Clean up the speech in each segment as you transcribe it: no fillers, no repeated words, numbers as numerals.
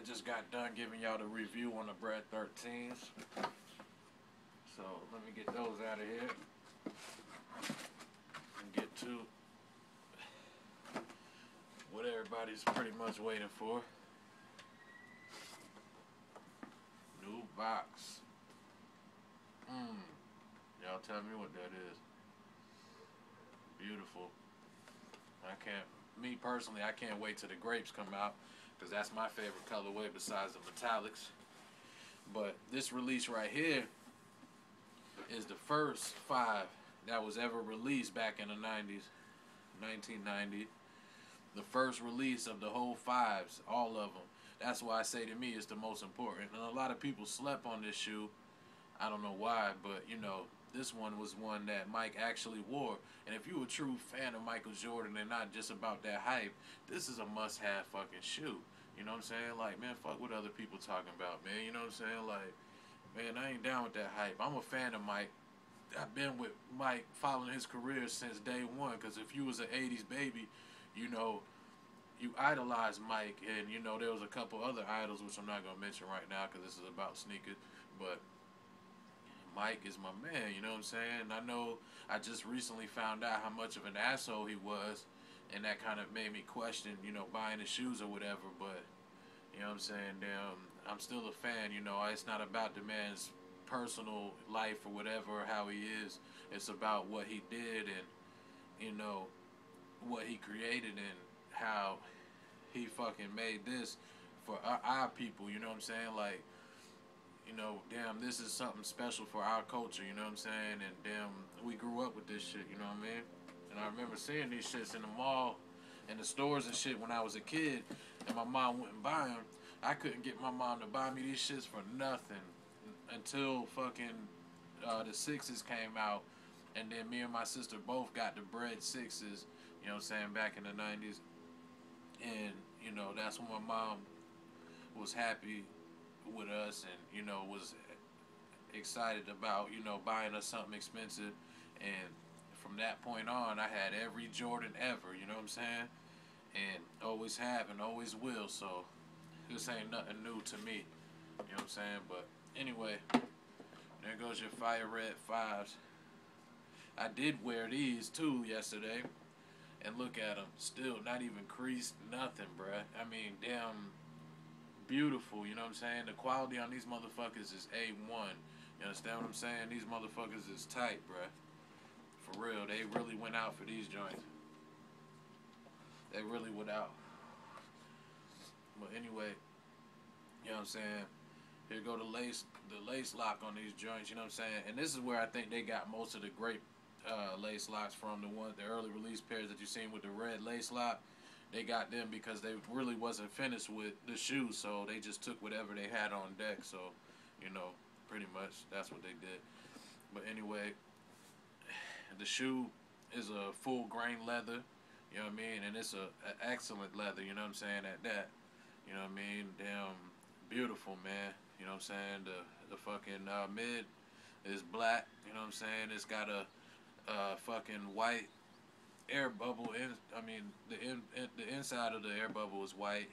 just got done giving y'all the review on the Bread 13s. So let me get those out of here and get to what everybody's pretty much waiting for. New box. Y'all tell me what that is. Beautiful. Me personally, I can't wait till the grapes come out, because that's my favorite colorway besides the metallics. But this release right here is the first 5 that was ever released back in the 90s, 1990. The first release of the whole 5s, all of them. That's why I say to me it's the most important. And a lot of people slept on this shoe. I don't know why, but you know, this one was one that Mike actually wore. And if you're a true fan of Michael Jordan and not just about that hype, this is a must-have fucking shoe. You know what I'm saying? Like, man, fuck what other people talking about, man. You know what I'm saying? Like, man, I ain't down with that hype. I'm a fan of Mike. I've been with Mike following his career since day one. Because if you was an 80s baby, you know, you idolized Mike. And, you know, there was a couple other idols, which I'm not going to mention right now because this is about sneakers. But Mike is my man, you know what I'm saying? I know I just recently found out how much of an asshole he was, and that kind of made me question, you know, buying his shoes or whatever, but, you know what I'm saying, damn, I'm still a fan, you know, it's not about the man's personal life or whatever, or how he is, it's about what he did and, you know, what he created and how he fucking made this for our people, you know what I'm saying, like, you know, damn, this is something special for our culture, you know what I'm saying? And damn, we grew up with this shit, you know what I mean? And I remember seeing these shits in the mall, in the stores and shit when I was a kid, and my mom wouldn't buy them. I couldn't get my mom to buy me these shits for nothing until fucking the 6s came out, and then me and my sister both got the Bread 6s, you know what I'm saying, back in the 90s. And, you know, that's when my mom was happy with us and, you know, was excited about, you know, buying us something expensive. And from that point on, I had every Jordan ever, you know what I'm saying? And always have and always will. So this ain't nothing new to me, you know what I'm saying? But anyway, there goes your Fire Red 5s. I did wear these too yesterday, and look at them, still not even creased, nothing, bruh. I mean, damn, beautiful, you know what I'm saying? The quality on these motherfuckers is A1. You understand what I'm saying? These motherfuckers is tight, bruh. For real, they really went out for these joints. They really went out. But anyway, you know what I'm saying? Here go the lace lock on these joints, you know what I'm saying? And this is where I think they got most of the great lace locks from, the early release pairs that you seen with the red lace lock. They got them because they really wasn't finished with the shoe, so they just took whatever they had on deck. So, you know, pretty much that's what they did. But anyway, the shoe is a full grain leather, you know what I mean? And it's a excellent leather, you know what I'm saying, at that. You know what I mean? Damn beautiful, man. You know what I'm saying? The fucking mid is black, you know what I'm saying? It's got a fucking white air bubble the inside of the air bubble is white.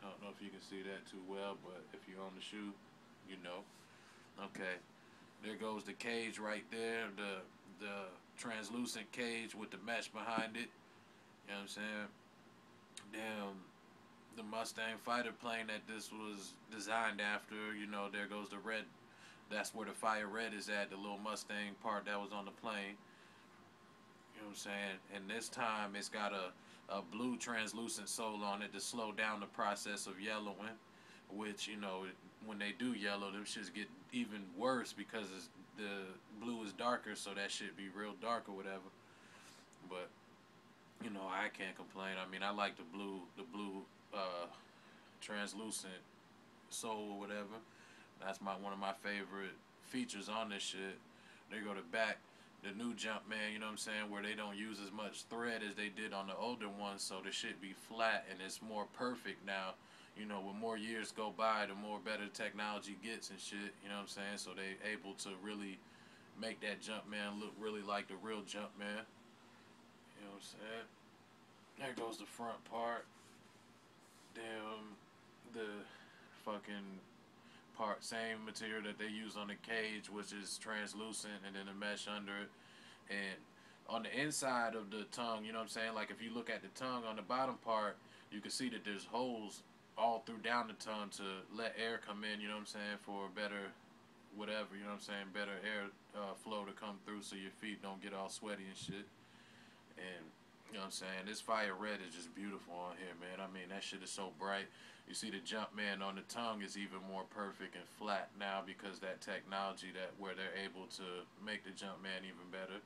I don't know if you can see that too well, but if you own the shoe, you know. Okay, there goes the cage right there, the translucent cage with the mesh behind it. You know what I'm saying? Damn, the Mustang fighter plane that this was designed after. You know, there goes the red. That's where the Fire Red is at, the little Mustang part that was on the plane. You know what I'm saying? And this time it's got a blue translucent sole on it to slow down the process of yellowing, which, you know, when they do yellow, them shits get even worse because the blue is darker, so that shit be real dark or whatever. But, you know, I can't complain. I mean, I like the blue translucent sole or whatever. That's one of my favorite features on this shit. There you go, the back. The new Jumpman, you know what I'm saying, where they don't use as much thread as they did on the older ones, so the shit be flat and it's more perfect now. You know, when more years go by, the more better technology gets and shit, you know what I'm saying, so they able to really make that Jumpman look really like the real Jumpman. You know what I'm saying? There goes the front part. Damn, the same material that they use on the cage, which is translucent, and then the mesh under it. And on the inside of the tongue, you know what I'm saying? Like if you look at the tongue on the bottom part, you can see that there's holes all through down the tongue to let air come in, you know what I'm saying, for better whatever, you know what I'm saying, better air flow to come through so your feet don't get all sweaty and shit. And you know what I'm saying, this fire red is just beautiful on here, man. I mean, that shit is so bright. You see the Jumpman on the tongue is even more perfect and flat now because that technology that where they're able to make the Jumpman even better.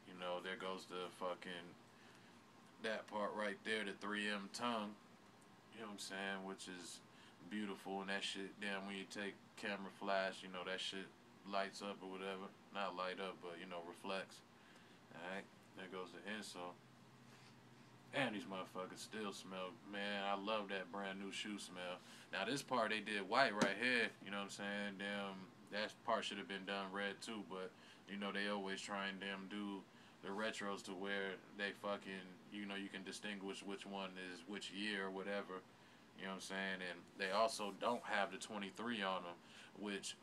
You know, there goes the fucking, that part right there, the 3M tongue, you know what I'm saying, which is beautiful. And that shit, damn, when you take camera flash, you know, that shit lights up or whatever. Not light up, but, you know, reflects. Alright, there goes the insole. And these motherfuckers still smell, man, I love that brand new shoe smell. Now this part they did white right here, you know what I'm saying, damn, that part should have been done red too, but, you know, they always try and damn do the retros to where they fucking, you know, you can distinguish which one is which year or whatever, you know what I'm saying, and they also don't have the 23 on them, which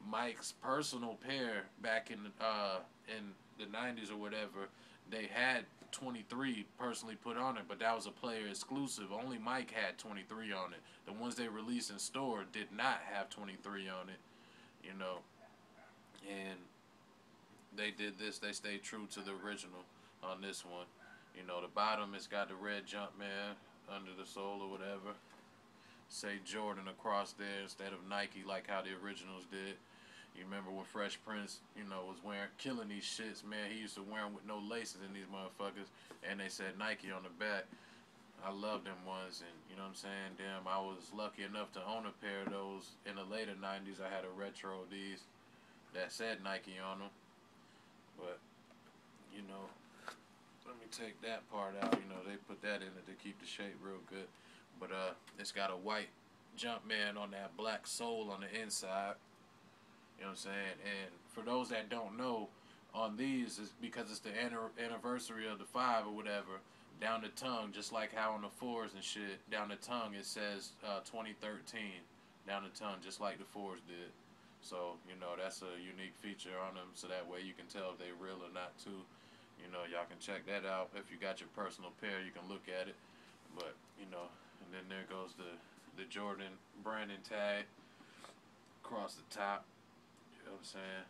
Mike's personal pair back in the 90s or whatever, they had 23 personally put on it, but that was a player exclusive. Only Mike had 23 on it. The ones they released in store did not have 23 on it, you know, and they did this, they stayed true to the original on this one. You know, the bottom, it's got the red Jumpman under the sole or whatever. Say Jordan across there instead of Nike like how the originals did. You remember when Fresh Prince, you know, was killing these shits, man. He used to wear them with no laces in these motherfuckers, and they said Nike on the back. I love them ones, and you know what I'm saying? Damn, I was lucky enough to own a pair of those in the later 90s. I had a retro of these that said Nike on them, but, you know, let me take that part out. You know, they put that in it to keep the shape real good, but it's got a white Jumpman on that black sole on the inside. You know what I'm saying? And for those that don't know, on these, is because it's the anniversary of the 5 or whatever, down the tongue, just like how on the 4s and shit, down the tongue it says 2013, down the tongue, just like the 4s did. So, you know, that's a unique feature on them, so that way you can tell if they real or not too. You know, y'all can check that out. If you got your personal pair, you can look at it. But, you know, and then there goes the Jordan branding tag across the top. You know what I'm saying?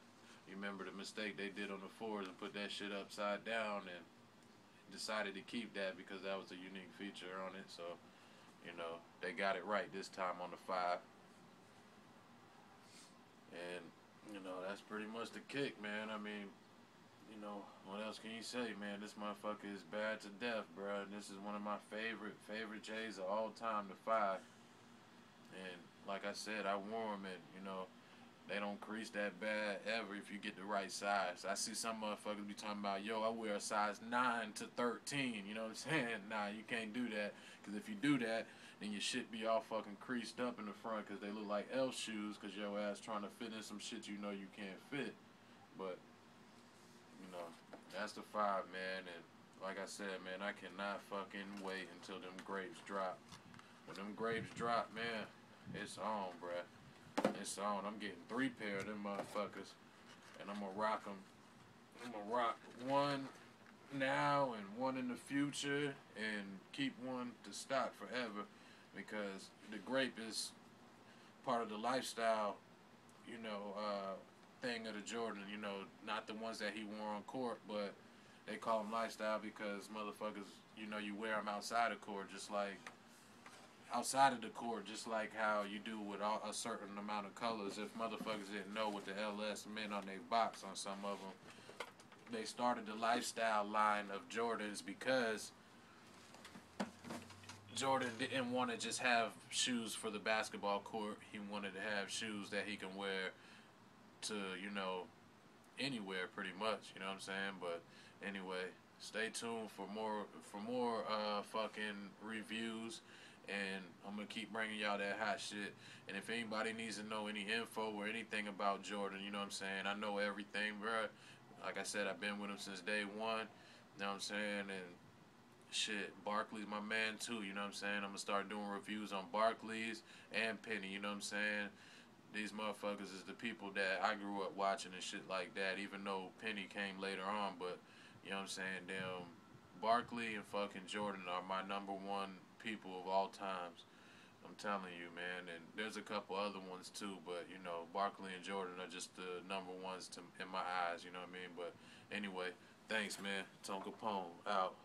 You remember the mistake they did on the 4s and put that shit upside down and decided to keep that because that was a unique feature on it. So, you know, they got it right this time on the 5. And, you know, that's pretty much the kick, man. I mean, you know, what else can you say, man? This motherfucker is bad to death, bro. And this is one of my favorite J's of all time, the 5. And like I said, I wore them, and, you know, they don't crease that bad ever if you get the right size. I see some motherfuckers be talking about, yo, I wear a size 9 to 13. You know what I'm saying? Nah, you can't do that. Because if you do that, then your shit be all fucking creased up in the front because they look like elf shoes because your ass trying to fit in some shit you know you can't fit. But, you know, that's the 5, man. And like I said, man, I cannot fucking wait until them grapes drop. When them grapes drop, man, it's on, bruh. It's on. I'm getting 3 pair of them motherfuckers, and I'm gonna rock them. I'm gonna rock one now and one in the future, and keep one to stock forever, because the grape is part of the lifestyle, you know, thing of the Jordan. You know, not the ones that he wore on court, but they call them lifestyle because motherfuckers, you know, you wear them outside of court, just like. Outside of the court, just like how you do with a certain amount of colors. If motherfuckers didn't know what the LS meant on their box on some of them, they started the lifestyle line of Jordans because Jordan didn't want to just have shoes for the basketball court. He wanted to have shoes that he can wear to, you know, anywhere pretty much, you know what I'm saying? But anyway, stay tuned for more fucking reviews. And I'm going to keep bringing y'all that hot shit. And if anybody needs to know any info or anything about Jordan, you know what I'm saying? I know everything, bro. Like I said, I've been with him since day one. You know what I'm saying? And shit, Barkley's my man too, you know what I'm saying? I'm gonna start doing reviews on Barkley's and Penny, you know what I'm saying? These motherfuckers is the people that I grew up watching and shit like that, even though Penny came later on, but you know what I'm saying? Damn, Barkley and fucking Jordan are my number one people of all times. I'm telling you, man, and there's a couple other ones too, but you know, Barkley and Jordan are just the number ones to in my eyes, you know what I mean? But anyway, thanks, man. Tone Capone out.